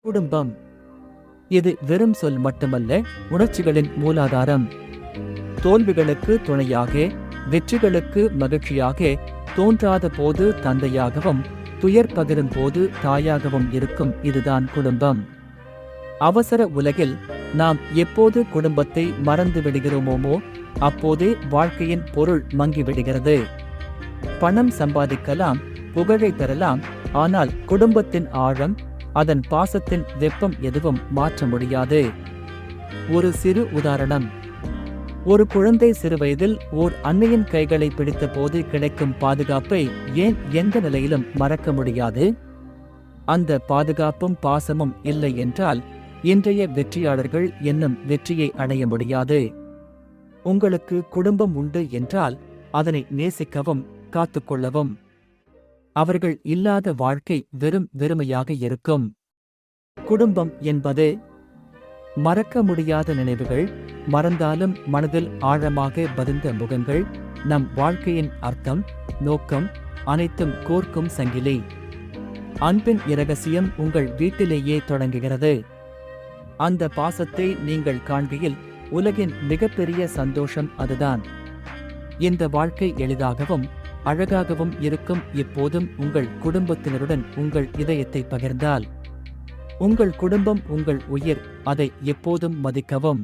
குடும்பம் இது வெறும் சொல் மட்டுமல்ல, உணர்ச்சிகளின் மூலாதாரம். தோல்விகளுக்கு துணையாக, வெற்றிகளுக்கு மகிழ்ச்சியாக, தோன்றாத போது தந்தையாகவும், துயர் பகிரும் போது தாயாகவும் இருக்கும் இதுதான் குடும்பம். அவசர உலகில் நாம் எப்போது குடும்பத்தை மறந்து விடுகிறோமோ அப்போதே வாழ்க்கையின் பொருள் மங்கிவிடுகிறது. பணம் சம்பாதிக்கலாம், புகழை பெறலாம், ஆனால் குடும்பத்தின் ஆழம், அதன் பாசத்தின் வெப்பம் எதுவும் மாற்ற முடியாது. ஒரு சிறு உதாரணம். ஒரு குழந்தை சிறுவயதில் ஓர் அன்னையின் கைகளை பிடித்த போது கிடைக்கும் பாதுகாப்பை ஏன் எந்த நிலையிலும் மறக்க முடியாது? அந்த பாதுகாப்பும் பாசமும் இல்லை என்றால் இன்றைய வெற்றியாளர்கள் என்னும் வெற்றியை அடைய முடியாது. உங்களுக்கு குடும்பம் உண்டு என்றால் அதனை நேசிக்கவும் காத்துக்கொள்ளவும். அவர்கள் இல்லாத வாழ்க்கை வெறும் வெறுமையாக இருக்கும். குடும்பம் என்பது மறக்க முடியாத நினைவுகள், மறந்தாலும் மனதில் ஆழமாக பதிந்த முகங்கள், நம் வாழ்க்கையின் அர்த்தம், நோக்கம் அனைத்தும் கோர்க்கும் சங்கிலி. அன்பின் இரகசியம் உங்கள் வீட்டிலேயே தொடங்குகிறது. அந்த பாசத்தை நீங்கள் காண்கையில் உலகின் மிகப்பெரிய சந்தோஷம் அதுதான். இந்த வாழ்க்கை எளிதாகவும் அழகாகவும் இருக்கும் எப்போதும் உங்கள் குடும்பத்தினருடன் உங்கள் இதயத்தை பகிர்ந்தால். உங்கள் குடும்பம் உங்கள் உயிர், அதை எப்போதும் மதிக்கவும்.